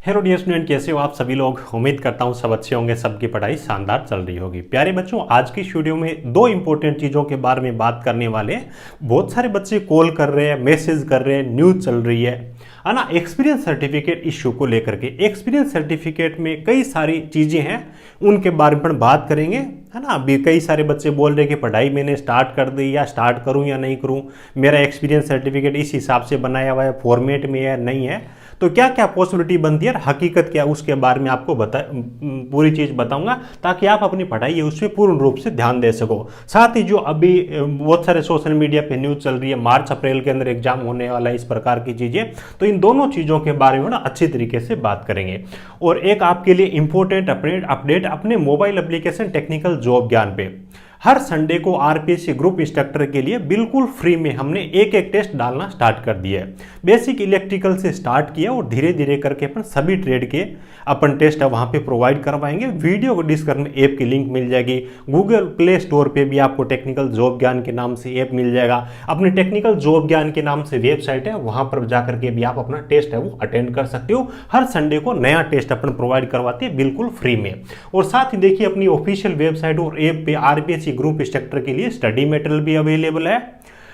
Hello dear student, कैसे हो आप सभी लोग। उम्मीद करता हूँ सब अच्छे होंगे, सबकी पढ़ाई शानदार चल रही होगी। प्यारे बच्चों, आज की वीडियो में दो इंपॉर्टेंट चीज़ों के बारे में बात करने वाले हैं। बहुत सारे बच्चे कॉल कर रहे हैं, मैसेज कर रहे हैं, न्यूज़ चल रही है ना, एक्सपीरियंस सर्टिफिकेट इश्यू को लेकर के। एक्सपीरियंस सर्टिफिकेट में कई सारी चीज़ें हैं, उनके बारे में बात करेंगे, है ना। अभी कई सारे बच्चे बोल रहे हैं कि पढ़ाई मैंने स्टार्ट कर दी, या स्टार्ट करूं या नहीं करूं, मेरा एक्सपीरियंस सर्टिफिकेट इस हिसाब से बनाया हुआ है, फॉर्मेट में है नहीं है, तो क्या क्या पॉसिबिलिटी बनती है और हकीकत क्या है, उसके बारे में आपको पूरी चीज़ बताऊंगा, ताकि आप अपनी पढ़ाई है उस पर पूर्ण रूप से ध्यान दे सको। साथ ही जो अभी बहुत सारे सोशल मीडिया पे न्यूज़ चल रही है, मार्च अप्रैल के अंदर एग्जाम होने वाला है, इस प्रकार की चीज़ें, तो इन दोनों चीज़ों के बारे में ना अच्छी तरीके से बात करेंगे। और एक आपके लिए इंपॉर्टेंट अपडेट अपने मोबाइल एप्लीकेशन टेक्निकल जॉब ज्ञान पे हर संडे को आरपीएससी ग्रुप इंस्ट्रक्टर के लिए बिल्कुल फ्री में हमने एक एक डालना स्टार्ट कर दिया है। बेसिक इलेक्ट्रिकल से स्टार्ट किया और धीरे धीरे करके अपन सभी ट्रेड के अपन टेस्ट है वहाँ पे प्रोवाइड करवाएंगे। वीडियो को डिस्क्रिप्शन में ऐप की लिंक मिल जाएगी। गूगल प्ले स्टोर पे भी आपको टेक्निकल जॉब ज्ञान के नाम से ऐप मिल जाएगा। अपनी टेक्निकल जॉब ज्ञान के नाम से वेबसाइट है, वहाँ पर जाकर के भी आप अपना टेस्ट है वो अटेंड कर सकते हो। हर संडे को नया टेस्ट अपन प्रोवाइड करवाते हैं बिल्कुल फ्री में। और साथ ही देखिए, अपनी ऑफिशियल वेबसाइट और ऐप पे आरपीएससी ग्रुप इंस्ट्रक्टर के लिए स्टडी मटेरियल भी अवेलेबल है।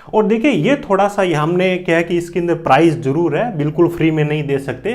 और देखिए, ये थोड़ा सा हमने क्या है कि इसके अंदर प्राइस जरूर है, बिल्कुल फ्री में नहीं दे सकते,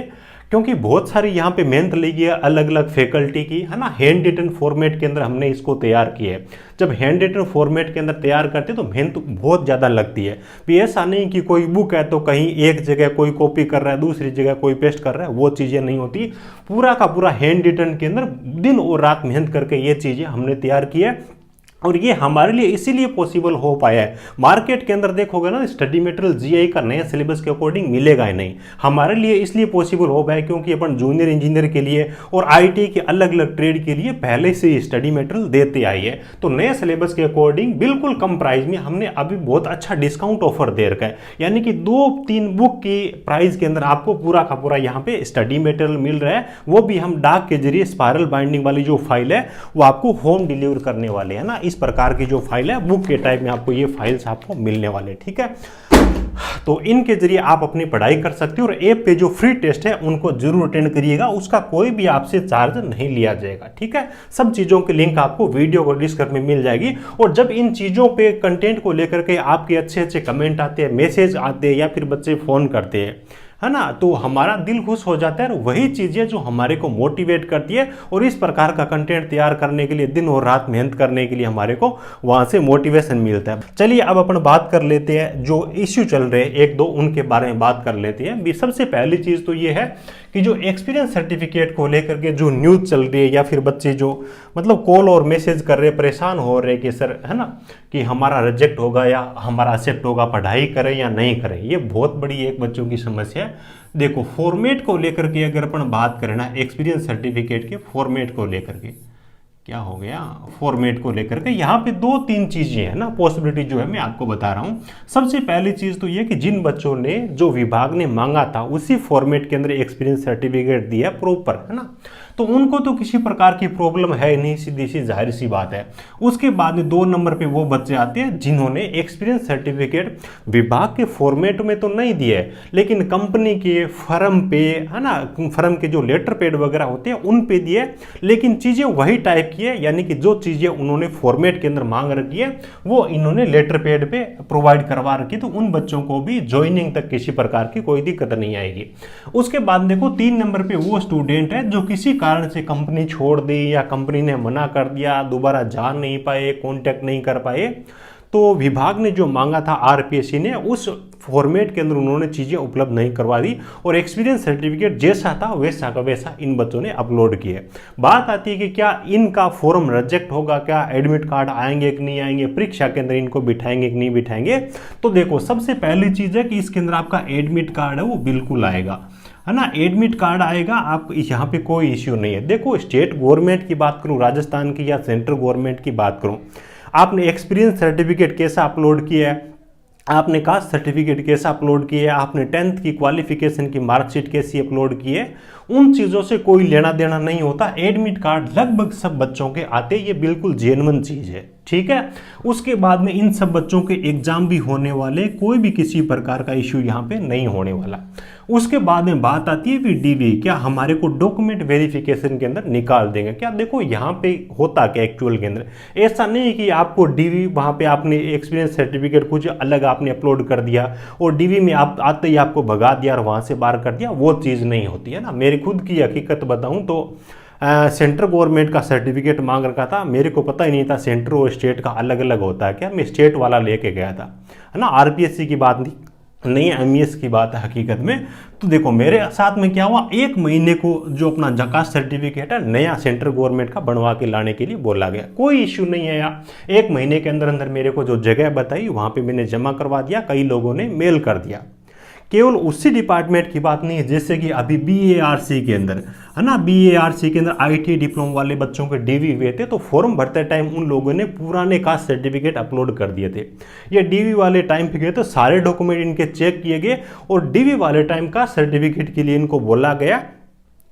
क्योंकि बहुत सारी यहाँ पे मेहनत लगी है अलग अलग फैकल्टी की, है ना। हैंड रिटन फॉर्मेट के अंदर हमने इसको तैयार किया है। जब हैंड रिटन फॉर्मेट के अंदर तैयार करते तो मेहनत बहुत ज़्यादा लगती है। भी ऐसा नहीं कि कोई बुक है तो कहीं एक जगह कोई कॉपी कर रहा है, दूसरी जगह कोई पेस्ट कर रहा है, वो चीज़ें नहीं होती। पूरा का पूरा हैंड रिटन के अंदर दिन और रात मेहनत करके ये चीज़ें हमने तैयार की है। और ये हमारे लिए इसीलिए पॉसिबल हो पाया है। मार्केट के अंदर देखोगे ना, स्टडी मटेरियल जीआई का नया सिलेबस के अकॉर्डिंग मिलेगा ही नहीं। हमारे लिए इसलिए पॉसिबल हो पाया क्योंकि अपन जूनियर इंजीनियर के लिए और आईटी के अलग अलग ट्रेड के लिए पहले से ही स्टडी मटेरियल देते आई है। तो नए सिलेबस के अकॉर्डिंग बिल्कुल कम प्राइस में हमने अभी बहुत अच्छा डिस्काउंट ऑफर दे रखा है। यानी कि 2-3 बुक की प्राइस के अंदर आपको पूरा का पूरा यहाँ पे स्टडी मटेरियल मिल रहा है। वो भी हम डाक के जरिए स्पायरल बाइंडिंग वाली जो फाइल है वो आपको होम डिलीवर करने वाले हैं ना। इस प्रकार की जो फाइल है बुक के टाइप में आपको ये फाइल्स आपको मिलने वाले, ठीक है। तो इनके जरिए आप अपनी पढ़ाई कर सकते हो। और ऐप पे जो फ्री टेस्ट है उनको जरूर अटेंड करिएगा, उसका कोई भी आपसे चार्ज नहीं लिया जाएगा, ठीक है। सब चीज़ों की लिंक आपको वीडियो को डिस्क्रिप्शन में मिल जाएगी। और जब इन चीज़ों पे कंटेंट को लेकर के आपके अच्छे अच्छे कमेंट आते हैं, मैसेज आते हैं, या फिर बच्चे फ़ोन करते हैं, है ना, तो हमारा दिल खुश हो जाता है। और वही चीज़ें जो हमारे को मोटिवेट करती है और इस प्रकार का कंटेंट तैयार करने के लिए दिन और रात मेहनत करने के लिए हमारे को वहाँ से मोटिवेशन मिलता है। चलिए अब अपन बात कर लेते हैं जो इश्यू चल रहे हैं, एक दो उनके बारे में बात कर लेते हैं। सबसे पहली चीज़ तो ये है कि जो एक्सपीरियंस सर्टिफिकेट को लेकर के जो न्यूज़ चल रही है, या फिर बच्चे जो मतलब कॉल और मैसेज कर रहे, परेशान हो रहे कि सर, है ना, कि हमारा रिजेक्ट होगा या हमारा एक्सेप्ट होगा, पढ़ाई करें या नहीं करें, ये बहुत बड़ी एक बच्चों की समस्या है। देखो, फॉर्मेट को लेकर के अगर अपन बात करें ना, एक्सपीरियंस सर्टिफिकेट के फॉर्मेट को लेकर के क्या हो गया, फॉर्मेट को लेकर के यहाँ पे 2-3 चीज़ें हैं ना, पॉसिबिलिटी जो है मैं आपको बता रहा हूँ। सबसे पहली चीज़ तो ये कि जिन बच्चों ने जो विभाग ने मांगा था उसी फॉर्मेट के अंदर एक्सपीरियंस सर्टिफिकेट दिया प्रॉपर, है ना, तो उनको तो किसी प्रकार की प्रॉब्लम है नहीं, सीधी सी जाहिर सी बात है। उसके बाद में 2 नंबर पे वो बच्चे आते हैं जिन्होंने एक्सपीरियंस सर्टिफिकेट विभाग के फॉर्मेट में तो नहीं दिए, लेकिन कंपनी के फर्म पे, है ना, फर्म के जो लेटर पैड वगैरह होते हैं उन पे दिए, लेकिन चीज़ें वही टाइप की है। यानी कि जो चीज़ें उन्होंने फॉर्मेट के अंदर मांग रखी है वो इन्होंने लेटर पैड पे प्रोवाइड करवा रखी, तो उन बच्चों को भी ज्वाइनिंग तक किसी प्रकार की कोई दिक्कत नहीं आएगी। उसके बाद देखो, 3 नंबर पे वो स्टूडेंट है जो किसी कारण से कंपनी छोड़ दी या कंपनी ने मना कर दिया, दोबारा जा नहीं पाए, कांटेक्ट नहीं कर पाए, तो विभाग ने जो मांगा था आरपीएससी ने उस फॉर्मेट के अंदर उन्होंने चीज़ें उपलब्ध नहीं करवा दी, और एक्सपीरियंस सर्टिफिकेट जैसा था वैसा का वैसा इन बच्चों ने अपलोड किए। बात आती है कि क्या इनका फॉर्म रिजेक्ट होगा, क्या एडमिट कार्ड आएंगे कि नहीं आएंगे, परीक्षा के अंदर इनको बिठाएंगे कि नहीं बिठाएंगे। तो देखो, सबसे पहली चीज़ है कि इसके अंदर आपका एडमिट कार्ड है वो बिल्कुल आएगा, है ना, एडमिट कार्ड आएगा। आप यहाँ पे कोई इश्यू नहीं है। देखो, स्टेट गवर्नमेंट की बात करूँ, राजस्थान की, या सेंट्रल गवर्नमेंट की बात करूँ, आपने एक्सपीरियंस सर्टिफिकेट कैसा अपलोड किया है, आपने कास्ट सर्टिफिकेट कैसा अपलोड किया है, आपने 10th की क्वालिफिकेशन की मार्कशीट कैसी अपलोड की है, उन चीज़ों से कोई लेना देना नहीं होता। एडमिट कार्ड लगभग सब बच्चों के आते, ये बिल्कुल जेन्युइन चीज़ है, ठीक है। उसके बाद में इन सब बच्चों के एग्जाम भी होने वाले, कोई भी किसी प्रकार का इश्यू यहाँ पे नहीं होने वाला। उसके बाद में बात आती है डीवी, क्या हमारे को डॉक्यूमेंट वेरिफिकेशन के अंदर निकाल देंगे क्या। देखो यहाँ पे होता क्या एक्चुअल के अंदर, ऐसा नहीं है कि आपको डीवी वहाँ पे आपने एक्सपीरियंस सर्टिफिकेट कुछ अलग आपने अपलोड कर दिया और डीवी में आप आते ही आपको भगा दिया और वहाँ से बाहर कर दिया, वो चीज़ नहीं होती है ना। मेरी खुद की हकीकत बताऊँ तो सेंट्रल गवर्नमेंट का सर्टिफिकेट मांग रखा था, मेरे को पता ही नहीं था सेंटर और स्टेट का अलग अलग होता है क्या, मैं स्टेट वाला लेके गया था, है ना। आरपीएससी की बात नहीं एमईएस की बात है हकीकत में। तो देखो मेरे साथ में क्या हुआ, 1 महीने को जो अपना जकात सर्टिफिकेट है नया सेंट्रल गवर्नमेंट का बनवा के लाने के लिए बोला गया, कोई इश्यू नहीं है यार। 1 महीने के अंदर अंदर मेरे को जो जगह बताई वहाँ पे मैंने जमा करवा दिया, कई लोगों ने मेल कर दिया। केवल उसी डिपार्टमेंट की बात नहीं है, जैसे कि अभी बीएआरसी के अंदर, है ना, बीएआरसी के अंदर आईटी डिप्लोमा वाले बच्चों के डीवी हुए थे, तो फॉर्म भरते टाइम उन लोगों ने पुराने कास्ट सर्टिफिकेट अपलोड कर दिए थे। ये डीवी वाले टाइम पे गए तो सारे डॉक्यूमेंट इनके चेक किए गए और डीवी वाले टाइम का सर्टिफिकेट के लिए इनको बोला गया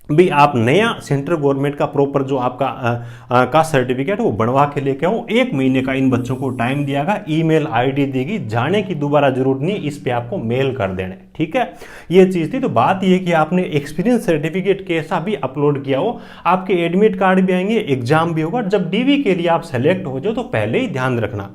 भी आप नया सेंट्रल गवर्नमेंट का प्रॉपर जो आपका कास्ट सर्टिफिकेट है वो बनवा के लेके आओ। 1 महीने का इन बच्चों को टाइम दिया गया, ईमेल आईडी देगी, जाने की दोबारा जरूरत नहीं, इस पे आपको मेल कर देने, ठीक है। ये चीज़ थी। तो बात ये कि आपने एक्सपीरियंस सर्टिफिकेट कैसा भी अपलोड किया हो, आपके एडमिट कार्ड भी आएंगे, एग्जाम भी होगा। जब डीवी के लिए आप सेलेक्ट हो जाओ तो पहले ही ध्यान रखना,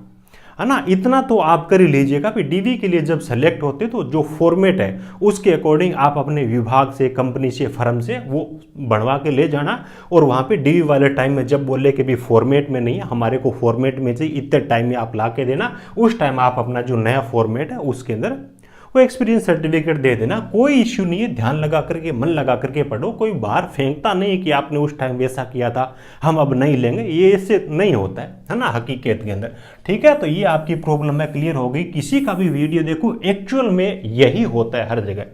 है ना, इतना तो आप कर ही लीजिएगा कि डीवी के लिए जब सेलेक्ट होते तो जो फॉर्मेट है उसके अकॉर्डिंग आप अपने विभाग से, कंपनी से, फर्म से वो बनवा के ले जाना। और वहाँ पे डीवी वाले टाइम में जब बोले कि भी फॉर्मेट में नहीं है, हमारे को फॉर्मेट में चाहिए, इतने टाइम में आप ला के देना, उस टाइम आप अपना जो नया फॉर्मेट है उसके अंदर वो एक्सपीरियंस सर्टिफिकेट दे देना। कोई इश्यू नहीं है, ध्यान लगा करके, मन लगा करके पढ़ो, कोई बाहर फेंकता नहीं है कि आपने उस टाइम वैसा किया था हम अब नहीं लेंगे, ये इससे नहीं होता है ना हकीकत के अंदर, ठीक है। तो ये आपकी प्रॉब्लम है, क्लियर हो गई। किसी का भी वीडियो देखो एक्चुअल में यही होता है हर जगह,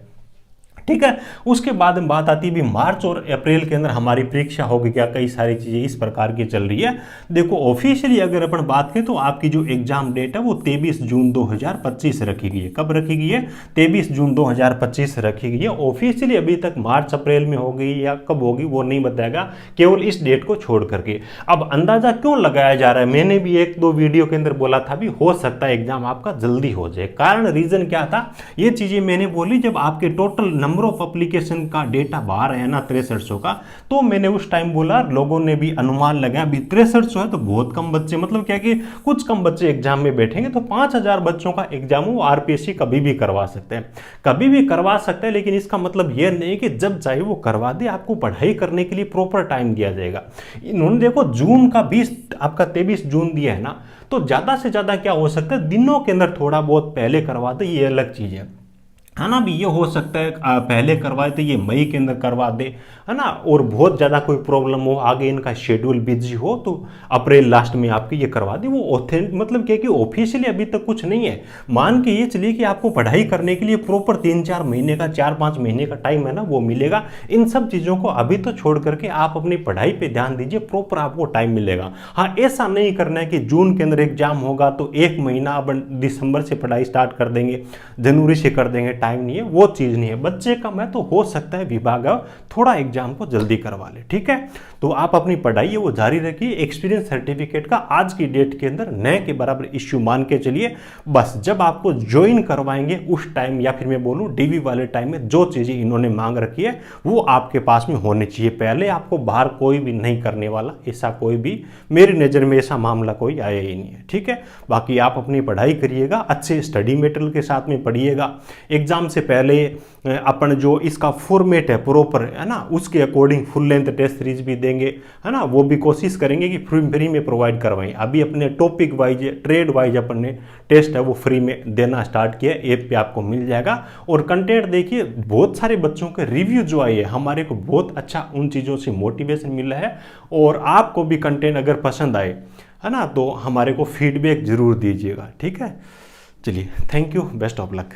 ठीक है। उसके बाद में बात आती है भी मार्च और अप्रैल के अंदर हमारी परीक्षा होगी क्या, कई सारी चीज़ें इस प्रकार की चल रही है। देखो ऑफिशियली अगर अपन बात करें तो आपकी जो एग्जाम डेट है वो 23 जून 2025 रखी गई है। कब रखी गई है? 23 जून 2025 रखी गई है ऑफिशियली। अभी तक मार्च अप्रैल में होगी या कब होगी वो नहीं बताएगा, केवल इस डेट को छोड़ करके। अब अंदाजा क्यों लगाया जा रहा है, मैंने भी 1-2 वीडियो के अंदर बोला था भी हो सकता है एग्जाम आपका जल्दी हो जाए। कारण रीजन क्या था, ये चीज़ें मैंने बोली जब आपके टोटल नंबर ऑफ एप्लीकेशन का डेटा बाहर है ना 6300 का, तो मैंने उस टाइम बोला, लोगों ने भी अनुमान लगाया भी 6300 है तो बहुत कम बच्चे, मतलब क्या कि कुछ कम बच्चे एग्जाम में बैठेंगे, तो 5000 बच्चों का एग्जाम वो आरपीएससी कभी भी करवा सकते हैं, कभी भी करवा सकते हैं। लेकिन इसका मतलब यह नहीं कि जब चाहे वो करवा दे, आपको पढ़ाई करने के लिए प्रॉपर टाइम दिया जाएगा। इन्होंने देखो जून का 20 आपका 23 जून दिया है ना, तो ज्यादा से ज्यादा क्या हो सकता है, दिनों के अंदर थोड़ा बहुत पहले करवा दे, ये अलग चीज है ना। भी ये हो सकता है पहले करवाए तो ये मई के अंदर करवा दे, है ना। और बहुत ज़्यादा कोई प्रॉब्लम हो, आगे इनका शेड्यूल बिजी हो, तो अप्रैल लास्ट में आपके ये करवा दे। वो ऑथेंटिक मतलब क्या कि ऑफिशियली अभी तक कुछ नहीं है। मान के ये चलिए कि आपको पढ़ाई करने के लिए प्रॉपर 3-4 महीने का, 4-5 महीने का टाइम है ना, वो मिलेगा। इन सब चीज़ों को अभी तो छोड़ करके आप अपनी पढ़ाई पर ध्यान दीजिए, प्रॉपर आपको टाइम मिलेगा। हाँ, ऐसा नहीं करना है कि जून के अंदर एग्जाम होगा तो 1 महीना अब दिसंबर से पढ़ाई स्टार्ट कर देंगे, जनवरी से कर देंगे, टाइम नहीं है, वो चीज नहीं है। बच्चे कम है तो हो सकता है विभाग थोड़ा एग्जाम को जल्दी करवा ले, ठीक है। तो आप अपनी पढ़ाई है वो जारी रखिए। एक्सपीरियंस सर्टिफिकेट का आज की डेट के अंदर नए के बराबर इश्यू मान के चलिए। बस जब आपको ज्वाइन करवाएंगे उस टाइम, या फिर मैं बोलूं डीवी वाले टाइम में जो चीजें इन्होंने मांग रखी है वो आपके पास में होनी चाहिए। पहले आपको बाहर कोई भी नहीं करने वाला, ऐसा कोई भी मेरी नज़र में ऐसा मामला कोई आया ही नहीं है, ठीक है। बाकी आप अपनी पढ़ाई करिएगा, अच्छे स्टडी मटेरियल के साथ में पढ़िएगा। एग्जाम से पहले अपन जो इसका फॉर्मेट है प्रॉपर, है ना, उसके according full length test series भी देंगे, है ना। वो भी कोशिश करेंगे कि फ्री में प्रोवाइड करवाएं। अभी अपने टॉपिक वाइज, ट्रेड वाइज अपन ने टेस्ट है वो फ्री में देना स्टार्ट किया, ऐप पे आपको मिल जाएगा। और कंटेंट देखिए, बहुत सारे बच्चों के रिव्यू जो आए हैं, हमारे को बहुत अच्छा उन चीज़ों से मोटिवेशन मिला है। और आपको भी कंटेंट अगर पसंद आए, है ना, तो हमारे को फीडबैक जरूर दीजिएगा, ठीक है। चलिए, thank you, best of luck.